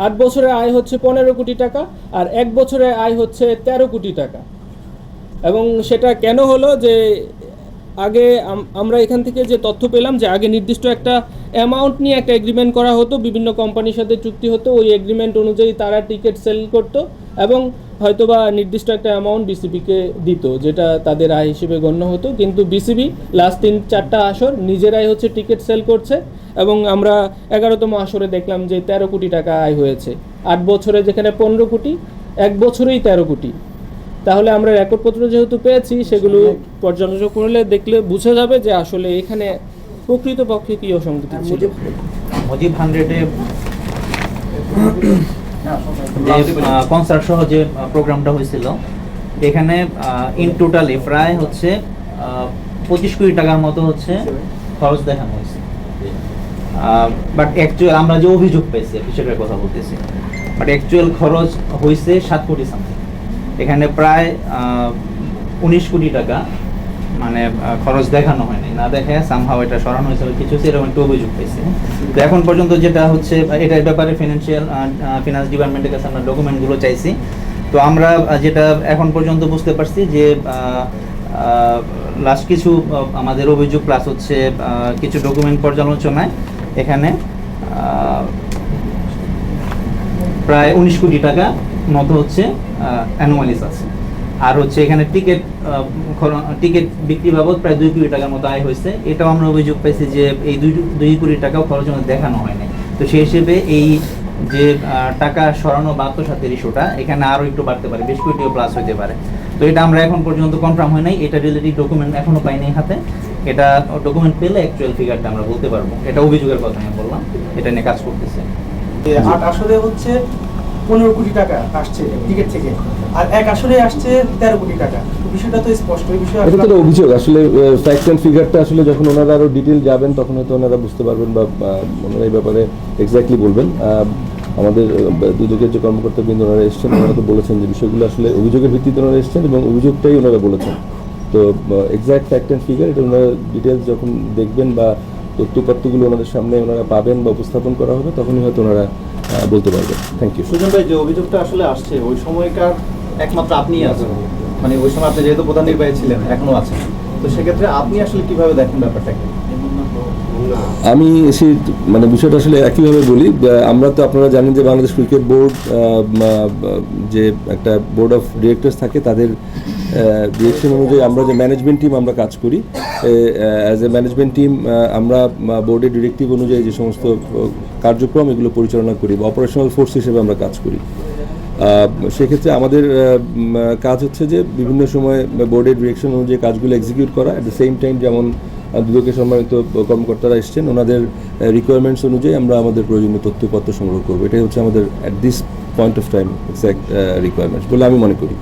8 বছরে আয় হচ্ছে 15 কোটি টাকা, আর 1 বছরে আয় হচ্ছে 13 কোটি টাকা। এবং সেটা কেন হলো যে আগে আমরা এখান থেকে যে তথ্য পেলাম যে আগে নির্দিষ্ট একটা অ্যামাউন্ট নিয়ে একটা এগ্রিমেন্ট করা হতো, বিভিন্ন কোম্পানির সাথে চুক্তি হতো, ওই এগ্রিমেন্ট অনুযায়ী তারা টিকিট সেল করতো এবং হয়তোবা নির্দিষ্ট একটা অ্যামাউন্ট বিসিবিকে দিত, যেটা তাদের আয় হিসেবে গণ্য হতো। কিন্তু বিসিবি লাস্ট 3-4টা আসর নিজেরাই হচ্ছে টিকিট সেল করছে এবং আমরা 11তম আসরে দেখলাম যে 13 কোটি টাকা আয় হয়েছে। 8 বছরে যেখানে 15 কোটি, 1 বছরেই 13 কোটি। তাহলে আমরা রেকর্ডপত্র যেহেতু পেয়েছি, সেগুলো পর্যালোচনা করলে দেখলে বোঝা যাবে যে আসলে এখানে প্রকৃতপক্ষে কী অসঙ্গতি ছিল। মুজিব 100-এ যে কনসার্ট সহ যে প্রোগ্রামটা হয়েছিল, এখানে ইন টোটালি প্রায় হচ্ছে 25 কোটি টাকার মতো হচ্ছে খরচ দেখানো হয়েছে। বাট অ্যাকচুয়াল আমরা যে অভিযোগ পেয়েছি সেটার কথা বলতেছি, বাট অ্যাকচুয়াল খরচ হয়েছে 7 কোটি সামথিং। এখানে প্রায় 19 কোটি টাকা মানে খরচ দেখানো হয়নি, না দেখে সামহাও এটা সরানো হয়েছে কিছু, সেরকম একটু অভিযোগ পেয়েছে। তো এখন পর্যন্ত যেটা হচ্ছে এটার ব্যাপারে ফিনান্স ডিপার্টমেন্টের কাছে আমরা ডকুমেন্টগুলো চাইছি। তো আমরা যেটা এখন পর্যন্ত বুঝতে পারছি যে লাস্ট কিছু আমাদের অভিযোগ প্লাস হচ্ছে কিছু ডকুমেন্ট পর্যালোচনায় এখানে প্রায় 19 কোটি টাকা মতো হচ্ছে অ্যানোমালিস আছে। আর হচ্ছে এখানে টিকিট বিক্রি বাবদ প্রায় 2 কোটি টাকার মতো আয় হয়েছে। এটাও আমরা অভিযোগ পাইছি যে এই 2 কোটি টাকাও খরচ দেখানো হয়নি। তো সেই হিসেবে এই যে টাকা সরানো বা আত্মসাতের ইস্যুটা এখানে আরও একটু বাড়তে পারে, 20 কোটিও প্লাস হতে পারে। তো এটা আমরা এখন পর্যন্ত কনফার্ম হয় নাই, এটা রিলেটিভ ডকুমেন্ট এখনও পাইনি হাতে। এটা ডকুমেন্ট পেলে অ্যাকচুয়াল ফিগারটা আমরা বলতে পারবো। এটা অভিযোগের কথা আমি বললাম, এটা নিয়ে কাজ করতেছে। 8 আসরে হচ্ছে 15 কোটি টাকা আসছে টিকিট থেকে, আর 1 আসরে আসছে 13 কোটি টাকা। বিষয়টা তো স্পষ্ট, এই বিষয়ে এটা তো অভিযোগ। আসলে ফ্যাক্ট এন্ড ফিগারটা আসলে যখন ওনারা আরো ডিটেইল যাবেন তখন হয়তো ওনারা বুঝতে পারবেন বা ওনারা এই ব্যাপারে এক্স্যাক্টলি বলবেন। আমাদের দুদকের যে কর্মকর্তাবৃন্দ ওনারা এসেছেন, ওনারা তো বলেছেন যে বিষয়গুলো আসলে অভিযোগের ভিত্তিতে ওনারা এসেছেন এবং অভিযোগটাই ওনারা বলেছেন। তো এক্স্যাক্ট ফ্যাক্ট অ্যান্ড ফিগার এটা ওনারা ডিটেলস যখন দেখবেন বা তথ্যপত্রগুলো ওনাদের সামনে ওনারা পাবেন বা উপস্থাপন করা হবে, তখনই হয়তো ওনারা বলতে পারবেন। Thank you. সুজন ভাই, যে অভিযোগটা আসলে আসছে ওই সময়কার একমাত্র আপনিই আছেন, মানে ওই সময় আপনি যেহেতু প্রধান নির্বাহী ছিলেন, এখনো আছেন, তো সেক্ষেত্রে আপনি আসলে কিভাবে দেখেন ব্যাপারটাকে? আমি মানে বিষয়টা আসলে একইভাবে বলি। আমরা তো আপনারা জানেন যে বাংলাদেশ ক্রিকেট বোর্ড যে একটা বোর্ড অফ ডিরেক্টরস থাকে, তাদের ডিরেকশন অনুযায়ী আমরা যে ম্যানেজমেন্ট টিম আমরা কাজ করি। অ্যাজ এ ম্যানেজমেন্ট টিম আমরা বোর্ডের ডিরেক্টিভ অনুযায়ী যে সমস্ত কার্যক্রম এগুলো পরিচালনা করি বা অপারেশনাল ফোর্স হিসেবে আমরা কাজ করি। সেক্ষেত্রে আমাদের কাজ হচ্ছে যে বিভিন্ন সময় বোর্ডের ডিরেকশন অনুযায়ী কাজগুলো এক্সিকিউট করা। অ্যাট দ্য সেম টাইম যেমন দুদকের সম্মানিত কর্মকর্তারা এসছেন, ওনাদের রিকোয়ারমেন্টস অনুযায়ী আমরা আমাদের প্রয়োজনীয় তথ্যপত্র সংগ্রহ করবো। এটাই হচ্ছে আমাদের at this point of time exact requirements বলে আমি মনে করি।